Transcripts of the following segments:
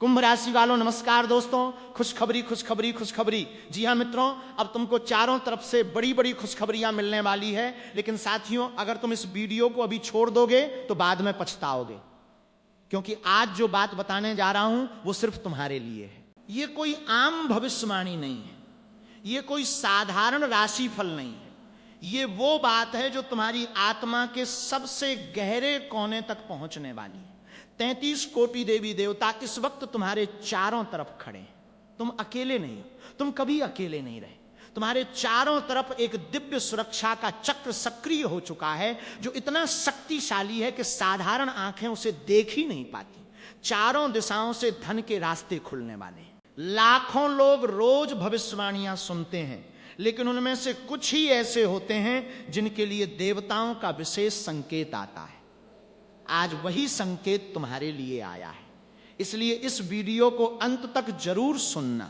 कुंभ राशि वालों नमस्कार दोस्तों, खुशखबरी खुशखबरी खुशखबरी। जी हाँ मित्रों, अब तुमको चारों तरफ से बड़ी बड़ी खुशखबरियां मिलने वाली है। लेकिन साथियों, अगर तुम इस वीडियो को अभी छोड़ दोगे तो बाद में पछताओगे, क्योंकि आज जो बात बताने जा रहा हूं वो सिर्फ तुम्हारे लिए है। ये कोई आम भविष्यवाणी नहीं है, ये कोई साधारण राशिफल नहीं है। ये वो बात है जो तुम्हारी आत्मा के सबसे गहरे कोने तक पहुंचने वाली है। 33 कोटि देवी देवता इस वक्त तुम्हारे चारों तरफ खड़े हैं। तुम अकेले नहीं हो, तुम कभी अकेले नहीं रहे। तुम्हारे चारों तरफ एक दिव्य सुरक्षा का चक्र सक्रिय हो चुका है, जो इतना शक्तिशाली है कि साधारण आंखें उसे देख ही नहीं पाती। चारों दिशाओं से धन के रास्ते खुलने वाले हैं। लाखों लोग रोज भविष्यवाणियां सुनते हैं, लेकिन उनमें से कुछ ही ऐसे होते हैं जिनके लिए देवताओं का विशेष संकेत आता है। आज वही संकेत तुम्हारे लिए आया है, इसलिए इस वीडियो को अंत तक जरूर सुनना,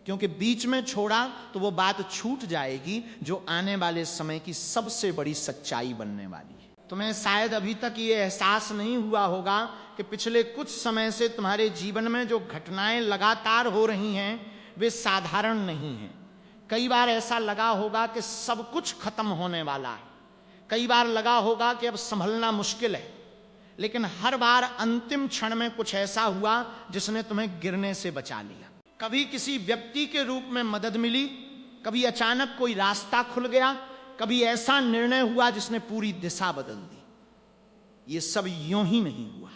क्योंकि बीच में छोड़ा तो वो बात छूट जाएगी जो आने वाले समय की सबसे बड़ी सच्चाई बनने वाली है। तुम्हें शायद अभी तक ये एहसास नहीं हुआ होगा कि पिछले कुछ समय से तुम्हारे जीवन में जो घटनाएं लगातार हो रही हैं वे साधारण नहीं हैं। कई बार ऐसा लगा होगा कि सब कुछ खत्म होने वाला है, कई बार लगा होगा कि अब संभलना मुश्किल है, लेकिन हर बार अंतिम क्षण में कुछ ऐसा हुआ जिसने तुम्हें गिरने से बचा लिया। कभी किसी व्यक्ति के रूप में मदद मिली, कभी अचानक कोई रास्ता खुल गया, कभी ऐसा निर्णय हुआ जिसने पूरी दिशा बदल दी। ये सब यूं ही नहीं हुआ,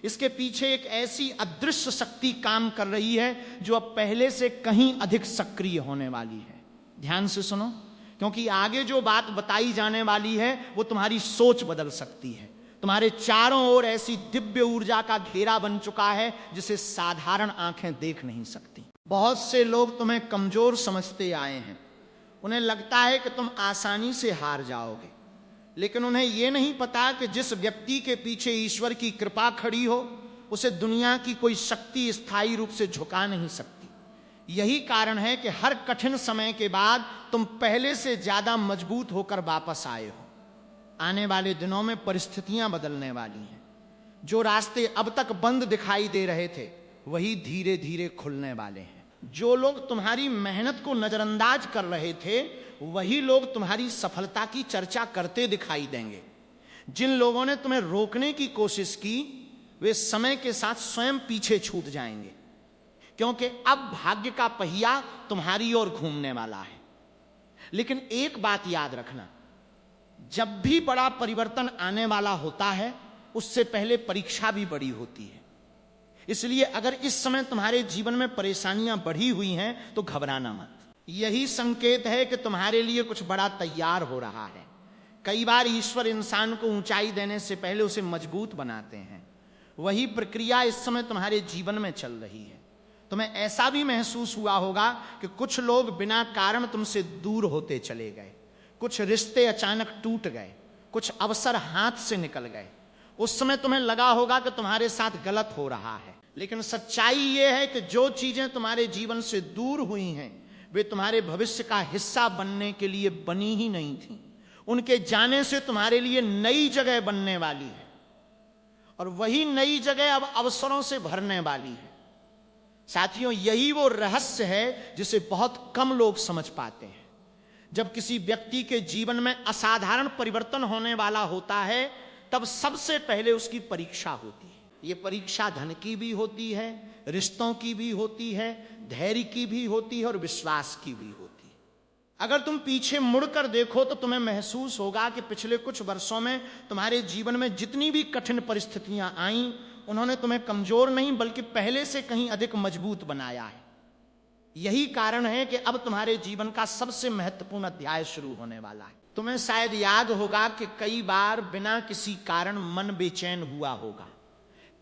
इसके पीछे एक ऐसी अदृश्य शक्ति काम कर रही है जो अब पहले से कहीं अधिक सक्रिय होने वाली है। ध्यान से सुनो, क्योंकि आगे जो बात बताई जाने वाली है वो तुम्हारी सोच बदल सकती है। तुम्हारे चारों ओर ऐसी दिव्य ऊर्जा का घेरा बन चुका है जिसे साधारण आंखें देख नहीं सकती। बहुत से लोग तुम्हें कमजोर समझते आए हैं, उन्हें लगता है कि तुम आसानी से हार जाओगे, लेकिन उन्हें यह नहीं पता कि जिस व्यक्ति के पीछे ईश्वर की कृपा खड़ी हो उसे दुनिया की कोई शक्ति स्थायी रूप से झुका नहीं सकती। यही कारण है कि हर कठिन समय के बाद तुम पहले से ज्यादा मजबूत होकर वापस आए हो। आने वाले दिनों में परिस्थितियां बदलने वाली हैं। जो रास्ते अब तक बंद दिखाई दे रहे थे वही धीरे धीरे खुलने वाले हैं। जो लोग तुम्हारी मेहनत को नजरअंदाज कर रहे थे वही लोग तुम्हारी सफलता की चर्चा करते दिखाई देंगे। जिन लोगों ने तुम्हें रोकने की कोशिश की वे समय के साथ स्वयं पीछे छूट जाएंगे, क्योंकि अब भाग्य का पहिया तुम्हारी ओर घूमने वाला है। लेकिन एक बात याद रखना, जब भी बड़ा परिवर्तन आने वाला होता है उससे पहले परीक्षा भी बड़ी होती है। इसलिए अगर इस समय तुम्हारे जीवन में परेशानियां बढ़ी हुई हैं तो घबराना मत। यही संकेत है कि तुम्हारे लिए कुछ बड़ा तैयार हो रहा है। कई बार ईश्वर इंसान को ऊंचाई देने से पहले उसे मजबूत बनाते हैं। वही प्रक्रिया इस समय तुम्हारे जीवन में चल रही है। तुम्हें ऐसा भी महसूस हुआ होगा कि कुछ लोग बिना कारण तुमसे दूर होते चले गए, कुछ रिश्ते अचानक टूट गए, कुछ अवसर हाथ से निकल गए। उस समय तुम्हें लगा होगा कि तुम्हारे साथ गलत हो रहा है, लेकिन सच्चाई यह है कि जो चीजें तुम्हारे जीवन से दूर हुई हैं वे तुम्हारे भविष्य का हिस्सा बनने के लिए बनी ही नहीं थी। उनके जाने से तुम्हारे लिए नई जगह बनने वाली है, और वही नई जगह अब अवसरों से भरने वाली है। साथियों, यही वो रहस्य है जिसे बहुत कम लोग समझ पाते हैं। जब किसी व्यक्ति के जीवन में असाधारण परिवर्तन होने वाला होता है तब सबसे पहले उसकी परीक्षा होती है। ये परीक्षा धन की भी होती है, रिश्तों की भी होती है, धैर्य की भी होती है और विश्वास की भी होती है। अगर तुम पीछे मुड़कर देखो तो तुम्हें महसूस होगा कि पिछले कुछ वर्षों में तुम्हारे जीवन में जितनी भी कठिन परिस्थितियां आईं उन्होंने तुम्हें कमजोर नहीं बल्कि पहले से कहीं अधिक मजबूत बनाया है। यही कारण है कि अब तुम्हारे जीवन का सबसे महत्वपूर्ण अध्याय शुरू होने वाला है। तुम्हें शायद याद होगा कि कई बार बिना किसी कारण मन बेचैन हुआ होगा।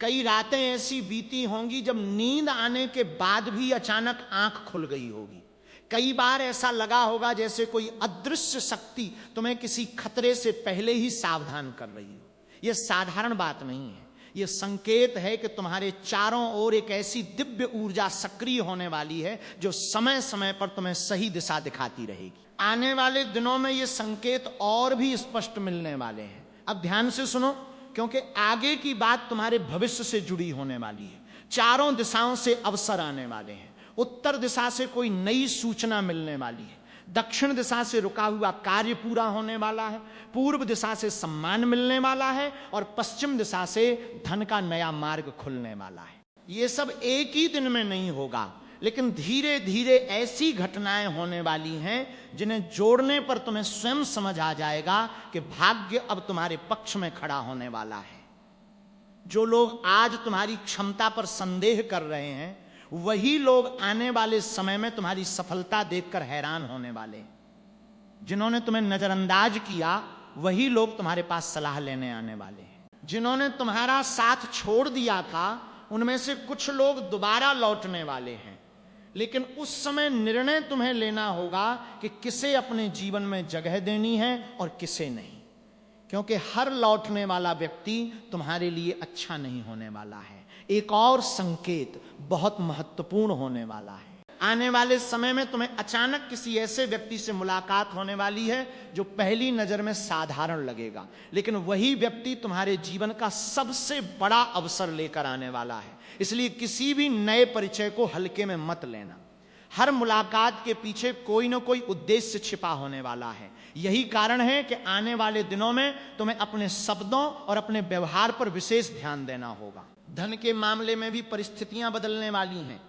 कई रातें ऐसी बीती होंगी जब नींद आने के बाद भी अचानक आंख खुल गई होगी। कई बार ऐसा लगा होगा जैसे कोई अदृश्य शक्ति तुम्हें किसी खतरे से पहले ही सावधान कर रही हो। यह साधारण बात नहीं है, यह संकेत है कि तुम्हारे चारों ओर एक ऐसी दिव्य ऊर्जा सक्रिय होने वाली है जो समय समय पर तुम्हें सही दिशा दिखाती रहेगी। आने वाले दिनों में ये संकेत और भी स्पष्ट मिलने वाले हैं। अब ध्यान से सुनो, क्योंकि आगे की बात तुम्हारे भविष्य से जुड़ी होने वाली है। चारों दिशाओं से अवसर आने वाले हैं। उत्तर दिशा से कोई नई सूचना मिलने वाली है, दक्षिण दिशा से रुका हुआ कार्य पूरा होने वाला है, पूर्व दिशा से सम्मान मिलने वाला है और पश्चिम दिशा से धन का नया मार्ग खुलने वाला है। ये सब एक ही दिन में नहीं होगा, लेकिन धीरे धीरे ऐसी घटनाएं होने वाली हैं जिन्हें जोड़ने पर तुम्हें स्वयं समझ आ जाएगा कि भाग्य अब तुम्हारे पक्ष में खड़ा होने वाला है। जो लोग आज तुम्हारी क्षमता पर संदेह कर रहे हैं, वही लोग आने वाले समय में तुम्हारी सफलता देखकर हैरान होने वाले। जिन्होंने तुम्हें नजरअंदाज किया, वही लोग तुम्हारे पास सलाह लेने आने वाले हैं। जिन्होंने तुम्हारा साथ छोड़ दिया था, उनमें से कुछ लोग दोबारा लौटने वाले हैं, लेकिन उस समय निर्णय तुम्हें लेना होगा कि किसे अपने जीवन में जगह देनी है और किसे नहीं, क्योंकि हर लौटने वाला व्यक्ति तुम्हारे लिए अच्छा नहीं होने वाला है। एक और संकेत बहुत महत्वपूर्ण होने वाला है। आने वाले समय में तुम्हें अचानक किसी ऐसे व्यक्ति से मुलाकात होने वाली है जो पहली नजर में साधारण लगेगा, लेकिन वही व्यक्ति तुम्हारे जीवन का सबसे बड़ा अवसर लेकर आने वाला है। इसलिए किसी भी नए परिचय को हल्के में मत लेना। हर मुलाकात के पीछे कोई ना कोई उद्देश्य छिपा होने वाला है। यही कारण है कि आने वाले दिनों में तुम्हें अपने शब्दों और अपने व्यवहार पर विशेष ध्यान देना होगा। धन के मामले में भी परिस्थितियां बदलने वाली हैं।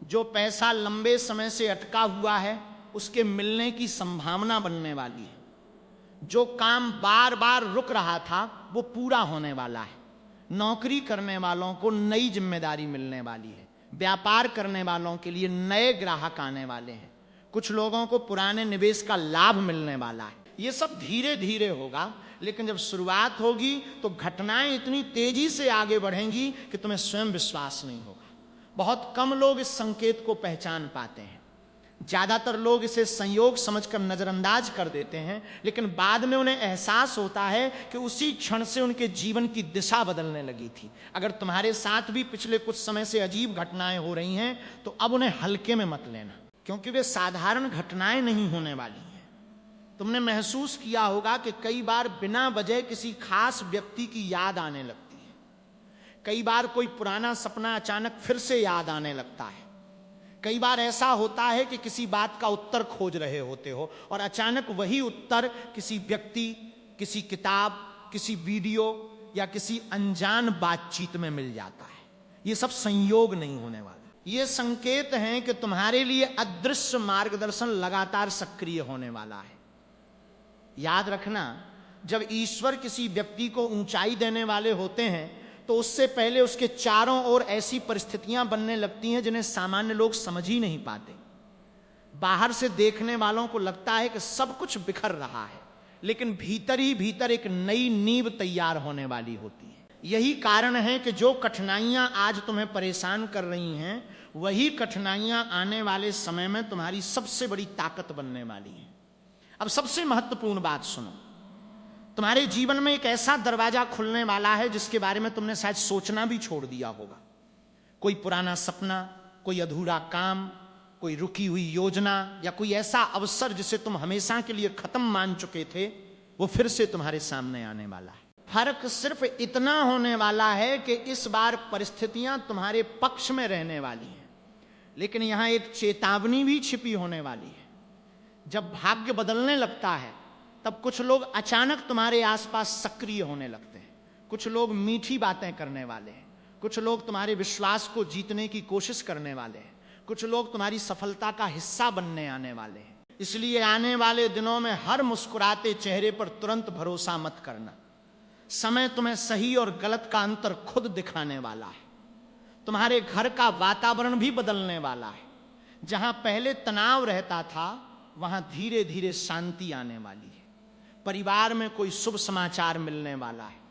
जो पैसा लंबे समय से अटका हुआ है, उसके मिलने की संभावना बनने वाली है। जो काम बार बार रुक रहा था, वो पूरा होने वाला है। नौकरी करने वालों को नई जिम्मेदारी मिलने वाली है। व्यापार करने वालों के लिए नए ग्राहक आने वाले हैं। कुछ लोगों को पुराने निवेश का लाभ मिलने वाला है। ये सब धीरे धीरे होगा, लेकिन जब शुरुआत होगी तो घटनाएं इतनी तेजी से आगे बढ़ेंगी कि तुम्हें स्वयं विश्वास नहीं होगा। बहुत कम लोग इस संकेत को पहचान पाते हैं। ज्यादातर लोग इसे संयोग समझकर नजरअंदाज कर देते हैं, लेकिन बाद में उन्हें एहसास होता है कि उसी क्षण से उनके जीवन की दिशा बदलने लगी थी। अगर तुम्हारे साथ भी पिछले कुछ समय से अजीब घटनाएं हो रही हैं, तो अब उन्हें हल्के में मत लेना, क्योंकि वे साधारण घटनाएं नहीं होने वाली हैं। तुमने महसूस किया होगा कि कई बार बिना वजह किसी खास व्यक्ति की याद आने लगती है। कई बार कोई पुराना सपना अचानक फिर से याद आने लगता है। कई बार ऐसा होता है कि किसी बात का उत्तर खोज रहे होते हो और अचानक वही उत्तर किसी व्यक्ति, किसी किताब, किसी वीडियो या किसी अनजान बातचीत में मिल जाता है। ये सब संयोग नहीं होने वाला। ये संकेत हैं कि तुम्हारे लिए अदृश्य मार्गदर्शन लगातार सक्रिय होने वाला है। याद रखना, जब ईश्वर किसी व्यक्ति को ऊंचाई देने वाले होते हैं, तो उससे पहले उसके चारों ओर ऐसी परिस्थितियां बनने लगती हैं जिन्हें सामान्य लोग समझ ही नहीं पाते। बाहर से देखने वालों को लगता है कि सब कुछ बिखर रहा है, लेकिन भीतर ही भीतर एक नई नींव तैयार होने वाली होती है। यही कारण है कि जो कठिनाइयां आज तुम्हें परेशान कर रही हैं, वही कठिनाइयां आने वाले समय में तुम्हारी सबसे बड़ी ताकत बनने वाली हैं। अब सबसे महत्वपूर्ण बात सुनो, तुम्हारे जीवन में एक ऐसा दरवाजा खुलने वाला है जिसके बारे में तुमने शायद सोचना भी छोड़ दिया होगा। कोई पुराना सपना, कोई अधूरा काम, कोई रुकी हुई योजना या कोई ऐसा अवसर जिसे तुम हमेशा के लिए खत्म मान चुके थे, वो फिर से तुम्हारे सामने आने वाला है। फर्क सिर्फ इतना होने वाला है कि इस बार परिस्थितियां तुम्हारे पक्ष में रहने वाली हैं, लेकिन यहां एक चेतावनी भी छिपी होने वाली है। जब भाग्य बदलने लगता है, तब कुछ लोग अचानक तुम्हारे आसपास सक्रिय होने लगते हैं। कुछ लोग मीठी बातें करने वाले हैं। कुछ लोग तुम्हारे विश्वास को जीतने की कोशिश करने वाले हैं। कुछ लोग तुम्हारी सफलता का हिस्सा बनने आने वाले हैं। इसलिए आने वाले दिनों में हर मुस्कुराते चेहरे पर तुरंत भरोसा मत करना। समय तुम्हें सही और गलत का अंतर खुद दिखाने वाला है। तुम्हारे घर का वातावरण भी बदलने वाला है। जहां पहले तनाव रहता था, वहां धीरे धीरे शांति आने वाली है। परिवार में कोई शुभ समाचार मिलने वाला है।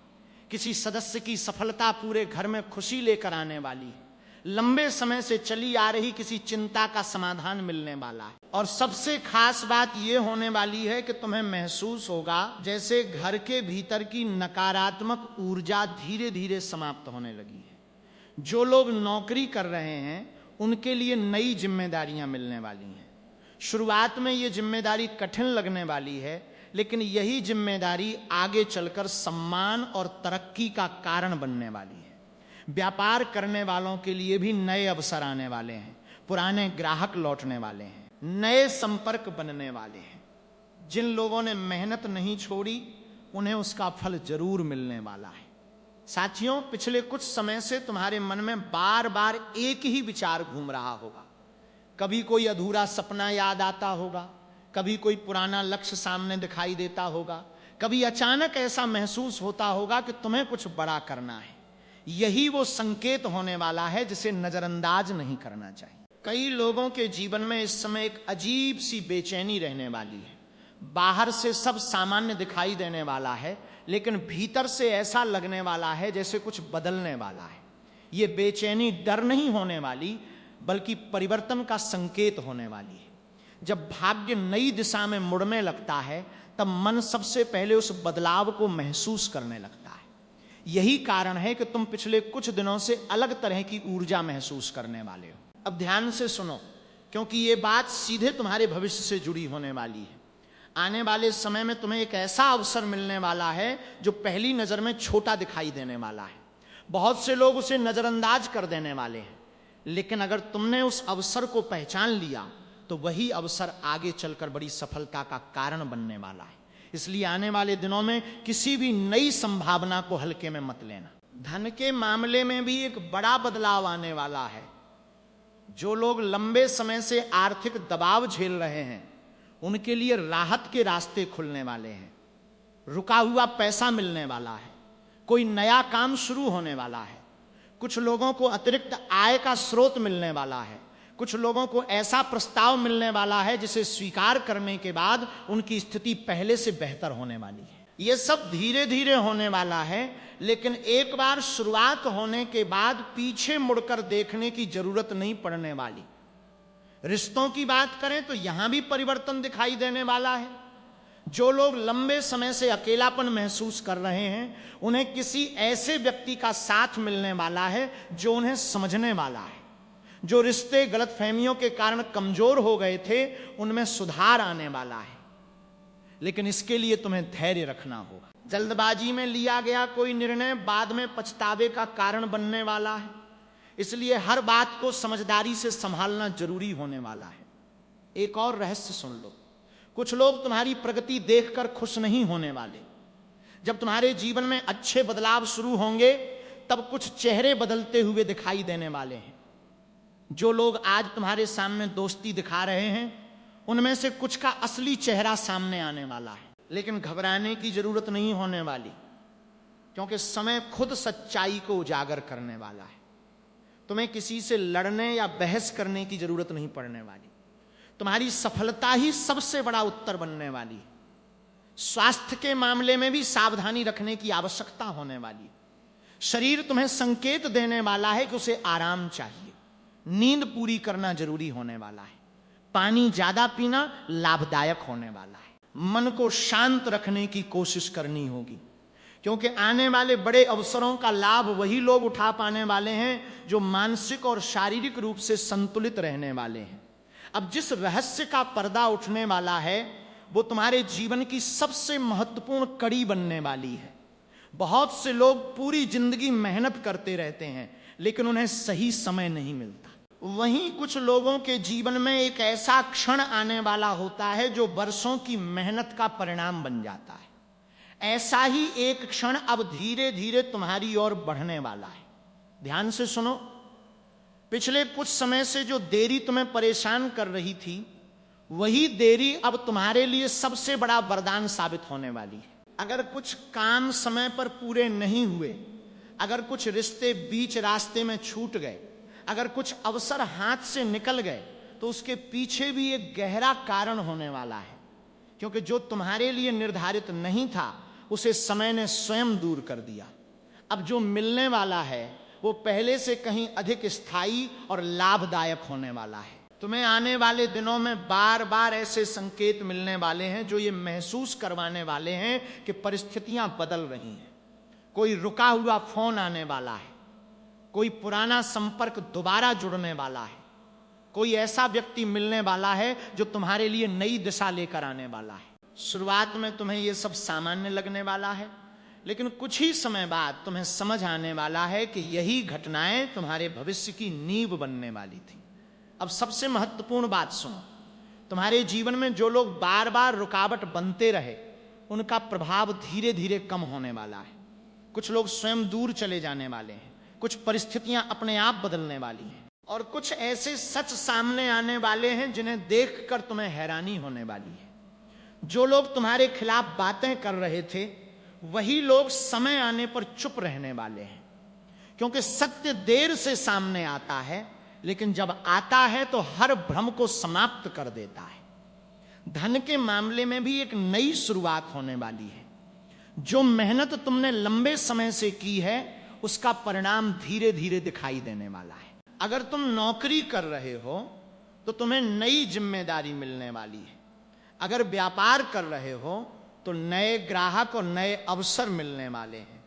किसी सदस्य की सफलता पूरे घर में खुशी लेकर आने वाली है। लंबे समय से चली आ रही किसी चिंता का समाधान मिलने वाला है। और सबसे खास बात यह होने वाली है कि तुम्हें महसूस होगा जैसे घर के भीतर की नकारात्मक ऊर्जा धीरे धीरे समाप्त होने लगी है। जो लोग नौकरी कर रहे हैं, उनके लिए नई जिम्मेदारियां मिलने वाली हैं। शुरुआत में ये जिम्मेदारी कठिन लगने वाली है, लेकिन यही जिम्मेदारी आगे चलकर सम्मान और तरक्की का कारण बनने वाली है। व्यापार करने वालों के लिए भी नए अवसर आने वाले हैं, पुराने ग्राहक लौटने वाले हैं, नए संपर्क बनने वाले हैं। जिन लोगों ने मेहनत नहीं छोड़ी उन्हें उसका फल जरूर मिलने वाला है। साथियों, पिछले कुछ समय से तुम्हारे मन में बार बार एक ही विचार घूम रहा होगा। कभी कोई अधूरा सपना याद आता होगा, कभी कोई पुराना लक्ष्य सामने दिखाई देता होगा, कभी अचानक ऐसा महसूस होता होगा कि तुम्हें कुछ बड़ा करना है। यही वो संकेत होने वाला है जिसे नजरअंदाज नहीं करना चाहिए। कई लोगों के जीवन में इस समय एक अजीब सी बेचैनी रहने वाली है। बाहर से सब सामान्य दिखाई देने वाला है, लेकिन भीतर से ऐसा लगने वाला है जैसे कुछ बदलने वाला है। ये बेचैनी डर नहीं होने वाली, बल्कि परिवर्तन का संकेत होने वाली है। जब भाग्य नई दिशा में मुड़ने लगता है, तब मन सबसे पहले उस बदलाव को महसूस करने लगता है। यही कारण है कि तुम पिछले कुछ दिनों से अलग तरह की ऊर्जा महसूस करने वाले हो। अब ध्यान से सुनो, क्योंकि ये बात सीधे तुम्हारे भविष्य से जुड़ी होने वाली है। आने वाले समय में तुम्हें एक ऐसा अवसर मिलने वाला है जो पहली नजर में छोटा दिखाई देने वाला है। बहुत से लोग उसे नजरअंदाज कर देने वाले हैं, लेकिन अगर तुमने उस अवसर को पहचान लिया तो वही अवसर आगे चलकर बड़ी सफलता का कारण बनने वाला है। इसलिए आने वाले दिनों में किसी भी नई संभावना को हल्के में मत लेना। धन के मामले में भी एक बड़ा बदलाव आने वाला है। जो लोग लंबे समय से आर्थिक दबाव झेल रहे हैं, उनके लिए राहत के रास्ते खुलने वाले हैं। रुका हुआ पैसा मिलने वाला है, कोई नया काम शुरू होने वाला है। कुछ लोगों को अतिरिक्त आय का स्रोत मिलने वाला है। कुछ लोगों को ऐसा प्रस्ताव मिलने वाला है जिसे स्वीकार करने के बाद उनकी स्थिति पहले से बेहतर होने वाली है। यह सब धीरे धीरे होने वाला है, लेकिन एक बार शुरुआत होने के बाद पीछे मुड़कर देखने की जरूरत नहीं पड़ने वाली। रिश्तों की बात करें तो यहां भी परिवर्तन दिखाई देने वाला है। जो लोग लंबे समय से अकेलापन महसूस कर रहे हैं, उन्हें किसी ऐसे व्यक्ति का साथ मिलने वाला है जो उन्हें समझने वाला है। जो रिश्ते गलतफहमियों के कारण कमजोर हो गए थे, उनमें सुधार आने वाला है। लेकिन इसके लिए तुम्हें धैर्य रखना होगा। जल्दबाजी में लिया गया कोई निर्णय बाद में पछतावे का कारण बनने वाला है। इसलिए हर बात को समझदारी से संभालना जरूरी होने वाला है। एक और रहस्य सुन लो, कुछ लोग तुम्हारी प्रगति देखकर खुश नहीं होने वाले। जब तुम्हारे जीवन में अच्छे बदलाव शुरू होंगे, तब कुछ चेहरे बदलते हुए दिखाई देने वाले हैं। जो लोग आज तुम्हारे सामने दोस्ती दिखा रहे हैं, उनमें से कुछ का असली चेहरा सामने आने वाला है। लेकिन घबराने की जरूरत नहीं होने वाली, क्योंकि समय खुद सच्चाई को उजागर करने वाला है। तुम्हें किसी से लड़ने या बहस करने की जरूरत नहीं पड़ने वाली। तुम्हारी सफलता ही सबसे बड़ा उत्तर बनने वाली है। स्वास्थ्य के मामले में भी सावधानी रखने की आवश्यकता होने वाली है। शरीर तुम्हें संकेत देने वाला है कि उसे आराम चाहिए। नींद पूरी करना जरूरी होने वाला है। पानी ज्यादा पीना लाभदायक होने वाला है। मन को शांत रखने की कोशिश करनी होगी, क्योंकि आने वाले बड़े अवसरों का लाभ वही लोग उठा पाने वाले हैं जो मानसिक और शारीरिक रूप से संतुलित रहने वाले हैं। अब जिस रहस्य का पर्दा उठने वाला है, वो तुम्हारे जीवन की सबसे महत्वपूर्ण कड़ी बनने वाली है। बहुत से लोग पूरी जिंदगी मेहनत करते रहते हैं, लेकिन उन्हें सही समय नहीं मिलता। वहीं कुछ लोगों के जीवन में एक ऐसा क्षण आने वाला होता है जो वर्षों की मेहनत का परिणाम बन जाता है। ऐसा ही एक क्षण अब धीरे धीरे तुम्हारी ओर बढ़ने वाला है। ध्यान से सुनो, पिछले कुछ समय से जो देरी तुम्हें परेशान कर रही थी, वही देरी अब तुम्हारे लिए सबसे बड़ा वरदान साबित होने वाली है। अगर कुछ काम समय पर पूरे नहीं हुए, अगर कुछ रिश्ते बीच रास्ते में छूट गए, अगर कुछ अवसर हाथ से निकल गए, तो उसके पीछे भी एक गहरा कारण होने वाला है। क्योंकि जो तुम्हारे लिए निर्धारित नहीं था, उसे समय ने स्वयं दूर कर दिया। अब जो मिलने वाला है, वो पहले से कहीं अधिक स्थायी और लाभदायक होने वाला है। तुम्हें आने वाले दिनों में बार बार ऐसे संकेत मिलने वाले हैं जो ये महसूस करवाने वाले हैं कि परिस्थितियां बदल रही हैं। कोई रुका हुआ फोन आने वाला है, कोई पुराना संपर्क दोबारा जुड़ने वाला है, कोई ऐसा व्यक्ति मिलने वाला है जो तुम्हारे लिए नई दिशा लेकर आने वाला है। शुरुआत में तुम्हें यह सब सामान्य लगने वाला है, लेकिन कुछ ही समय बाद तुम्हें समझ आने वाला है कि यही घटनाएं तुम्हारे भविष्य की नींव बनने वाली थी। अब सबसे महत्वपूर्ण बात सुनो, तुम्हारे जीवन में जो लोग बार बार रुकावट बनते रहे उनका प्रभाव धीरे धीरे कम होने वाला है। कुछ लोग स्वयं दूर चले जाने वाले हैं, कुछ परिस्थितियां अपने आप बदलने वाली हैं, और कुछ ऐसे सच सामने आने वाले हैं जिन्हें देखकर तुम्हें हैरानी होने वाली है। जो लोग तुम्हारे खिलाफ बातें कर रहे थे वही लोग समय आने पर चुप रहने वाले हैं, क्योंकि सत्य देर से सामने आता है, लेकिन जब आता है तो हर भ्रम को समाप्त कर देता है। धन के मामले में भी एक नई शुरुआत होने वाली है। जो मेहनत तुमने लंबे समय से की है उसका परिणाम धीरे धीरे दिखाई देने वाला है। अगर तुम नौकरी कर रहे हो तो तुम्हें नई जिम्मेदारी मिलने वाली है। अगर व्यापार कर रहे हो तो नए ग्राहक और नए अवसर मिलने वाले हैं।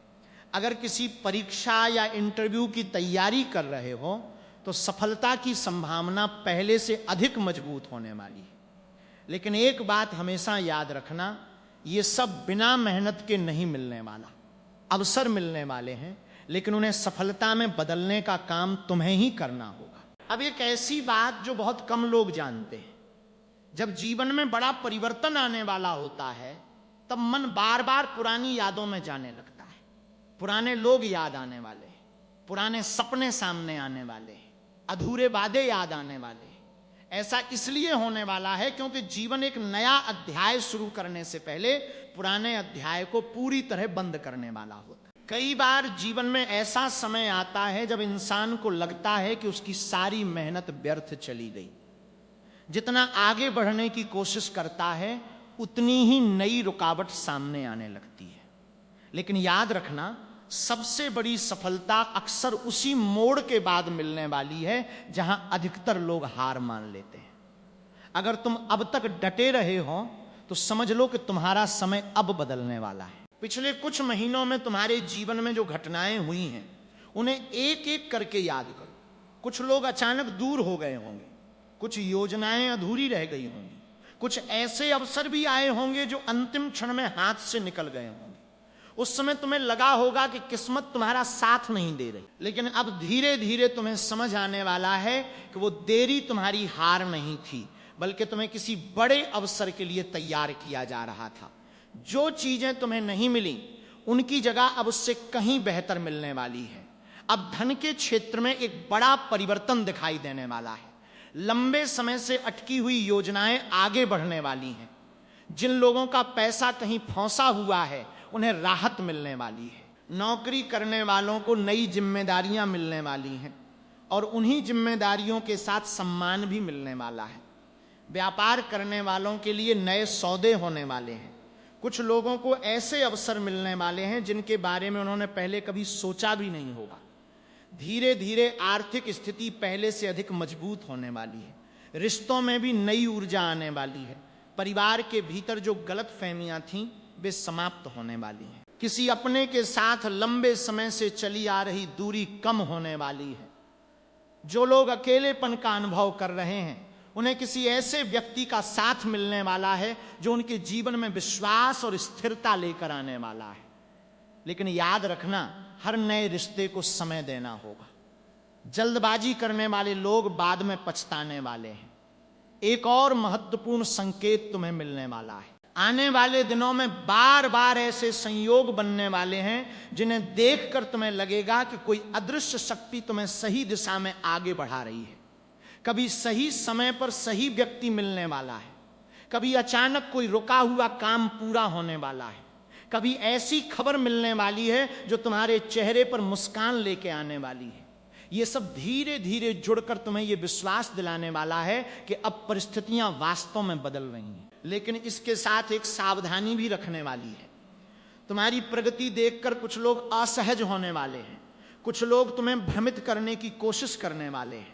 अगर किसी परीक्षा या इंटरव्यू की तैयारी कर रहे हो तो सफलता की संभावना पहले से अधिक मजबूत होने वाली है। लेकिन एक बात हमेशा याद रखना, ये सब बिना मेहनत के नहीं मिलने वाला। अवसर मिलने वाले हैं, लेकिन उन्हें सफलता में बदलने का काम तुम्हें ही करना होगा। अब एक ऐसी बात जो बहुत कम लोग जानते हैं, जब जीवन में बड़ा परिवर्तन आने वाला होता है तब मन बार बार पुरानी यादों में जाने लगता है। पुराने लोग याद आने वाले हैं, पुराने सपने सामने आने वाले हैं, अधूरे वादे याद आने वाले हैं। ऐसा इसलिए होने वाला है क्योंकि जीवन एक नया अध्याय शुरू करने से पहले पुराने अध्याय को पूरी तरह बंद करने वाला होता है। कई बार जीवन में ऐसा समय आता है जब इंसान को लगता है कि उसकी सारी मेहनत व्यर्थ चली गई। जितना आगे बढ़ने की कोशिश करता है उतनी ही नई रुकावट सामने आने लगती है। लेकिन याद रखना, सबसे बड़ी सफलता अक्सर उसी मोड़ के बाद मिलने वाली है जहां अधिकतर लोग हार मान लेते हैं। अगर तुम अब तक डटे रहे हो तो समझ लो कि तुम्हारा समय अब बदलने वाला है। पिछले कुछ महीनों में तुम्हारे जीवन में जो घटनाएं हुई हैं उन्हें एक एक करके याद करो। कुछ लोग अचानक दूर हो गए होंगे, कुछ योजनाएं अधूरी रह गई होंगी, कुछ ऐसे अवसर भी आए होंगे जो अंतिम क्षण में हाथ से निकल गए होंगे। उस समय तुम्हें लगा होगा कि किस्मत तुम्हारा साथ नहीं दे रही, लेकिन अब धीरे धीरे तुम्हें समझ आने वाला है कि वो देरी तुम्हारी हार नहीं थी, बल्कि तुम्हें किसी बड़े अवसर के लिए तैयार किया जा रहा था। जो चीजें तुम्हें नहीं मिली उनकी जगह अब उससे कहीं बेहतर मिलने वाली है। अब धन के क्षेत्र में एक बड़ा परिवर्तन दिखाई देने वाला है। लंबे समय से अटकी हुई योजनाएं आगे बढ़ने वाली हैं। जिन लोगों का पैसा कहीं फंसा हुआ है उन्हें राहत मिलने वाली है। नौकरी करने वालों को नई जिम्मेदारियां मिलने वाली हैं और उन्हीं जिम्मेदारियों के साथ सम्मान भी मिलने वाला है। व्यापार करने वालों के लिए नए सौदे होने वाले हैं। कुछ लोगों को ऐसे अवसर मिलने वाले हैं जिनके बारे में उन्होंने पहले कभी सोचा भी नहीं होगा। धीरे धीरे आर्थिक स्थिति पहले से अधिक मजबूत होने वाली है। रिश्तों में भी नई ऊर्जा आने वाली है। परिवार के भीतर जो गलतफहमियां थीं वे समाप्त होने वाली हैं। किसी अपने के साथ लंबे समय से चली आ रही दूरी कम होने वाली है। जो लोग अकेलेपन का अनुभव कर रहे हैं उन्हें किसी ऐसे व्यक्ति का साथ मिलने वाला है जो उनके जीवन में विश्वास और स्थिरता लेकर आने वाला है। लेकिन याद रखना, हर नए रिश्ते को समय देना होगा। जल्दबाजी करने वाले लोग बाद में पछताने वाले हैं। एक और महत्वपूर्ण संकेत तुम्हें मिलने वाला है। आने वाले दिनों में बार बार ऐसे संयोग बनने वाले हैं जिन्हें देखकर तुम्हें लगेगा कि कोई अदृश्य शक्ति तुम्हें सही दिशा में आगे बढ़ा रही है। कभी सही समय पर सही व्यक्ति मिलने वाला है, कभी अचानक कोई रुका हुआ काम पूरा होने वाला है, कभी ऐसी खबर मिलने वाली है जो तुम्हारे चेहरे पर मुस्कान लेके आने वाली है। ये सब धीरे धीरे जुड़कर तुम्हें ये विश्वास दिलाने वाला है कि अब परिस्थितियां वास्तव में बदल रही हैं। लेकिन इसके साथ एक सावधानी भी रखने वाली है। तुम्हारी प्रगति देखकर कुछ लोग असहज होने वाले हैं, कुछ लोग तुम्हें भ्रमित करने की कोशिश करने वाले हैं,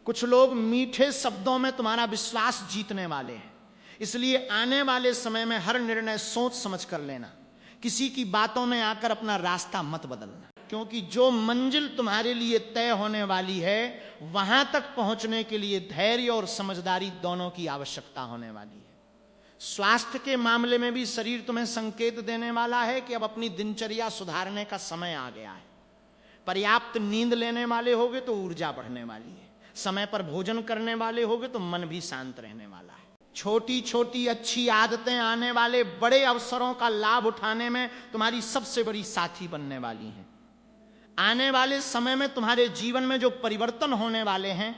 कुछ लोग मीठे शब्दों में तुम्हारा विश्वास जीतने वाले हैं। इसलिए आने वाले समय में हर निर्णय सोच समझ कर लेना। किसी की बातों में आकर अपना रास्ता मत बदलना, क्योंकि जो मंजिल तुम्हारे लिए तय होने वाली है वहां तक पहुंचने के लिए धैर्य और समझदारी दोनों की आवश्यकता होने वाली है। स्वास्थ्य के मामले में भी शरीर तुम्हें संकेत देने वाला है कि अब अपनी दिनचर्या सुधारने का समय आ गया है। पर्याप्त नींद लेने वाले होगे तो ऊर्जा बढ़ने वाली है, समय पर भोजन करने वाले होगे तो मन भी शांत रहने वाला है। छोटी छोटी अच्छी आदतें आने वाले बड़े अवसरों का लाभ उठाने में तुम्हारी सबसे बड़ी साथी बनने वाली हैं। आने वाले समय में तुम्हारे जीवन में जो परिवर्तन होने वाले हैं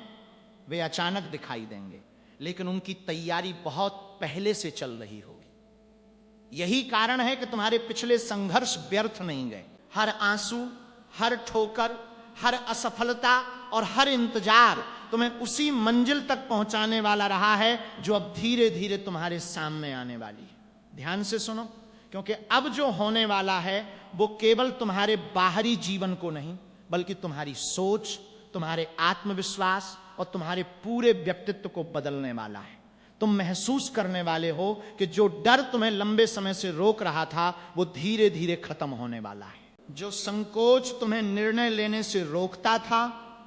वे अचानक दिखाई देंगे, लेकिन उनकी तैयारी बहुत पहले से चल रही होगी। यही कारण है कि तुम्हारे पिछले संघर्ष व्यर्थ नहीं गए। हर आंसू, हर ठोकर, हर असफलता और हर इंतजार तुम्हें उसी मंजिल तक पहुंचाने वाला रहा है जो अब धीरे धीरे तुम्हारे सामने आने वाली है। ध्यान से सुनो, क्योंकि अब जो होने वाला है वो केवल तुम्हारे बाहरी जीवन को नहीं, बल्कि तुम्हारी सोच, तुम्हारे आत्मविश्वास और तुम्हारे पूरे व्यक्तित्व को बदलने वाला है। तुम महसूस करने वाले हो कि जो डर तुम्हें लंबे समय से रोक रहा था वो धीरे धीरे खत्म होने वाला है। जो संकोच तुम्हें निर्णय लेने से रोकता था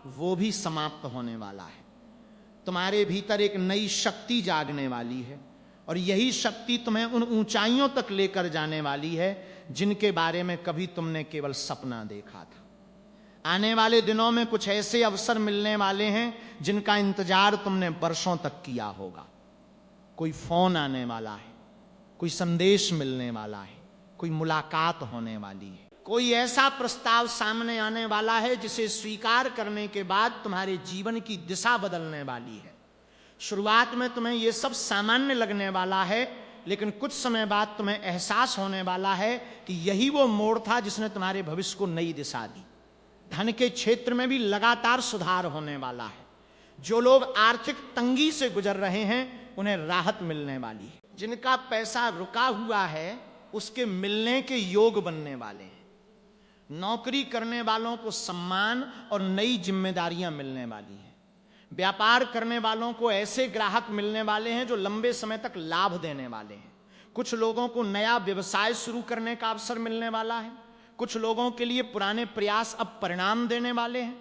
वो भी समाप्त होने वाला है। तुम्हारे भीतर एक नई शक्ति जागने वाली है और यही शक्ति तुम्हें उन ऊंचाइयों तक लेकर जाने वाली है जिनके बारे में कभी तुमने केवल सपना देखा था। आने वाले दिनों में कुछ ऐसे अवसर मिलने वाले हैं जिनका इंतजार तुमने वर्षों तक किया होगा। कोई फोन आने वाला है, कोई संदेश मिलने वाला है, कोई मुलाकात होने वाली है, कोई ऐसा प्रस्ताव सामने आने वाला है जिसे स्वीकार करने के बाद तुम्हारे जीवन की दिशा बदलने वाली है। शुरुआत में तुम्हें यह सब सामान्य लगने वाला है, लेकिन कुछ समय बाद तुम्हें एहसास होने वाला है कि यही वो मोड़ था जिसने तुम्हारे भविष्य को नई दिशा दी। धन के क्षेत्र में भी लगातार सुधार होने वाला है। जो लोग आर्थिक तंगी से गुजर रहे हैं उन्हें राहत मिलने वाली है। जिनका पैसा रुका हुआ है उसके मिलने के योग बनने वाले हैं। नौकरी करने वालों को सम्मान और नई जिम्मेदारियां मिलने वाली हैं। व्यापार करने वालों को ऐसे ग्राहक मिलने वाले हैं जो लंबे समय तक लाभ देने वाले हैं। कुछ लोगों को नया व्यवसाय शुरू करने का अवसर मिलने वाला है। कुछ लोगों के लिए पुराने प्रयास अब परिणाम देने वाले हैं।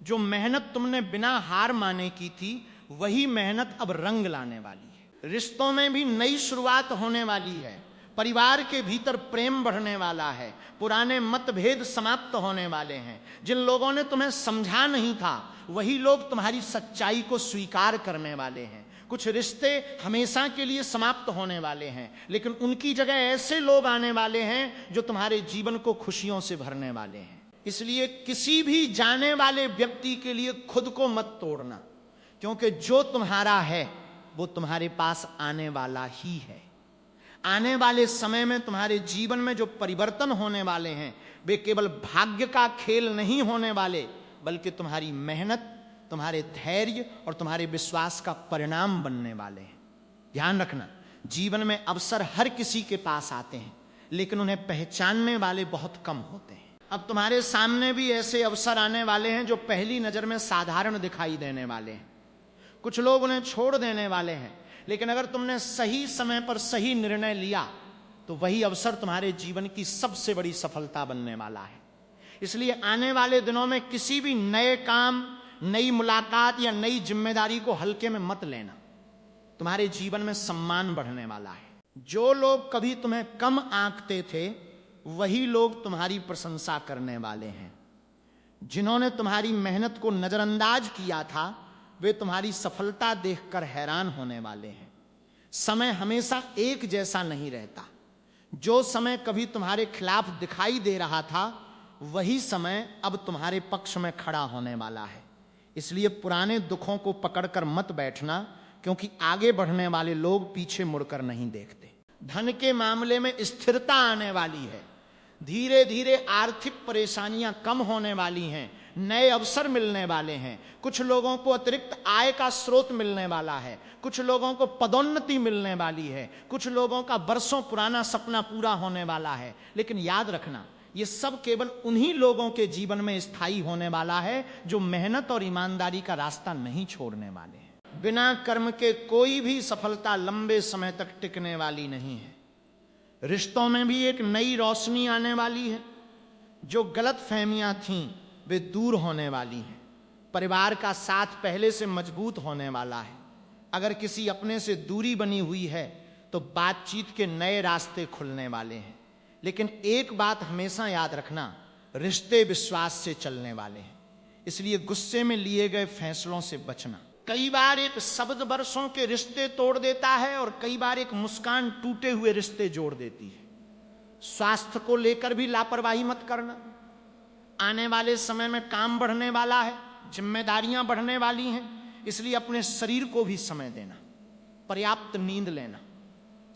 जो मेहनत तुमने बिना हार माने की थी वही मेहनत अब रंग लाने वाली है। रिश्तों में भी नई शुरुआत होने वाली है। परिवार के भीतर प्रेम बढ़ने वाला है। पुराने मतभेद समाप्त होने वाले हैं। जिन लोगों ने तुम्हें समझा नहीं था वही लोग तुम्हारी सच्चाई को स्वीकार करने वाले हैं। कुछ रिश्ते हमेशा के लिए समाप्त होने वाले हैं, लेकिन उनकी जगह ऐसे लोग आने वाले हैं जो तुम्हारे जीवन को खुशियों से भरने वाले हैं। इसलिए किसी भी जाने वाले व्यक्ति के लिए खुद को मत तोड़ना, क्योंकि जो तुम्हारा है वो तुम्हारे पास आने वाला ही है। आने वाले समय में तुम्हारे जीवन में जो परिवर्तन होने वाले हैं वे केवल भाग्य का खेल नहीं होने वाले, बल्कि तुम्हारी मेहनत, तुम्हारे धैर्य और तुम्हारे विश्वास का परिणाम बनने वाले हैं। ध्यान रखना, जीवन में अवसर हर किसी के पास आते हैं, लेकिन उन्हें पहचानने वाले बहुत कम होते हैं। अब तुम्हारे सामने भी ऐसे अवसर आने वाले हैं जो पहली नजर में साधारण दिखाई देने वाले हैं। कुछ लोग उन्हें छोड़ देने वाले हैं, लेकिन अगर तुमने सही समय पर सही निर्णय लिया तो वही अवसर तुम्हारे जीवन की सबसे बड़ी सफलता बनने वाला है। इसलिए आने वाले दिनों में किसी भी नए काम, नई मुलाकात या नई जिम्मेदारी को हल्के में मत लेना। तुम्हारे जीवन में सम्मान बढ़ने वाला है। जो लोग कभी तुम्हें कम आंकते थे वही लोग तुम्हारी प्रशंसा करने वाले हैं। जिन्होंने तुम्हारी मेहनत को नजरअंदाज किया था वे तुम्हारी सफलता देखकर हैरान होने वाले हैं। समय हमेशा एक जैसा नहीं रहता। जो समय कभी तुम्हारे खिलाफ दिखाई दे रहा था वही समय अब तुम्हारे पक्ष में खड़ा होने वाला है। इसलिए पुराने दुखों को पकड़कर मत बैठना, क्योंकि आगे बढ़ने वाले लोग पीछे मुड़कर नहीं देखते। धन के मामले में स्थिरता आने वाली है। धीरे धीरे आर्थिक परेशानियां कम होने वाली हैं। नए अवसर मिलने वाले हैं। कुछ लोगों को अतिरिक्त आय का स्रोत मिलने वाला है। कुछ लोगों को पदोन्नति मिलने वाली है। कुछ लोगों का बरसों पुराना सपना पूरा होने वाला है। लेकिन याद रखना, ये सब केवल उन्हीं लोगों के जीवन में स्थायी होने वाला है जो मेहनत और ईमानदारी का रास्ता नहीं छोड़ने वाले हैं। बिना कर्म के कोई भी सफलता लंबे समय तक टिकने वाली नहीं है। रिश्तों में भी एक नई रोशनी आने वाली है। जो गलत फहमियां थीं वे दूर होने वाली हैं। परिवार का साथ पहले से मजबूत होने वाला है। अगर किसी अपने से दूरी बनी हुई है तो बातचीत के नए रास्ते खुलने वाले हैं। लेकिन एक बात हमेशा याद रखना, रिश्ते विश्वास से चलने वाले हैं, इसलिए गुस्से में लिए गए फैसलों से बचना। कई बार एक शब्द बरसों के रिश्ते तोड़ देता है और कई बार एक मुस्कान टूटे हुए रिश्ते जोड़ देती है। स्वास्थ्य को लेकर भी लापरवाही मत करना। आने वाले समय में काम बढ़ने वाला है, जिम्मेदारियां बढ़ने वाली हैं, इसलिए अपने शरीर को भी समय देना, पर्याप्त नींद लेना,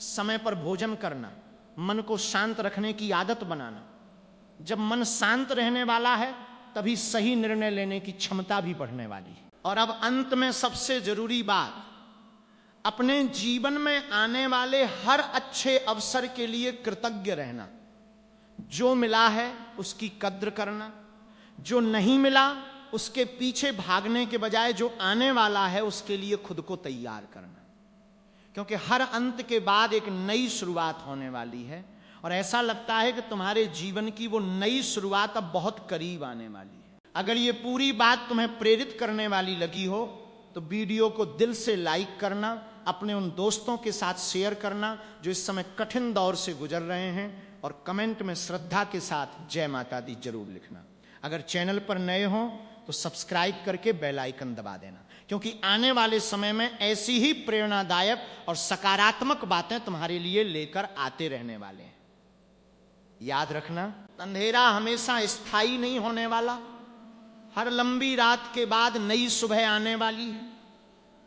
समय पर भोजन करना, मन को शांत रखने की आदत बनाना। जब मन शांत रहने वाला है तभी सही निर्णय लेने की क्षमता भी बढ़ने वाली है। और अब अंत में सबसे जरूरी बात, अपने जीवन में आने वाले हर अच्छे अवसर के लिए कृतज्ञ रहना। जो मिला है उसकी कद्र करना, जो नहीं मिला उसके पीछे भागने के बजाय जो आने वाला है उसके लिए खुद को तैयार करना। क्योंकि हर अंत के बाद एक नई शुरुआत होने वाली है और ऐसा लगता है कि तुम्हारे जीवन की वो नई शुरुआत अब बहुत करीब आने वाली है। अगर ये पूरी बात तुम्हें प्रेरित करने वाली लगी हो तो वीडियो को दिल से लाइक करना, अपने उन दोस्तों के साथ शेयर करना जो इस समय कठिन दौर से गुजर रहे हैं, और कमेंट में श्रद्धा के साथ जय माता दी जरूर लिखना। अगर चैनल पर नए हो तो सब्सक्राइब करके बेल आइकन दबा देना, क्योंकि आने वाले समय में ऐसी ही प्रेरणादायक और सकारात्मक बातें तुम्हारे लिए लेकर आते रहने वाले हैं। याद रखना, अंधेरा हमेशा स्थायी नहीं होने वाला। हर लंबी रात के बाद नई सुबह आने वाली है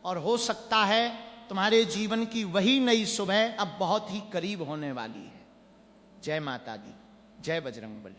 और हो सकता है तुम्हारे जीवन की वही नई सुबह अब बहुत ही करीब होने वाली है। जय माता दी, जय बजरंगबली।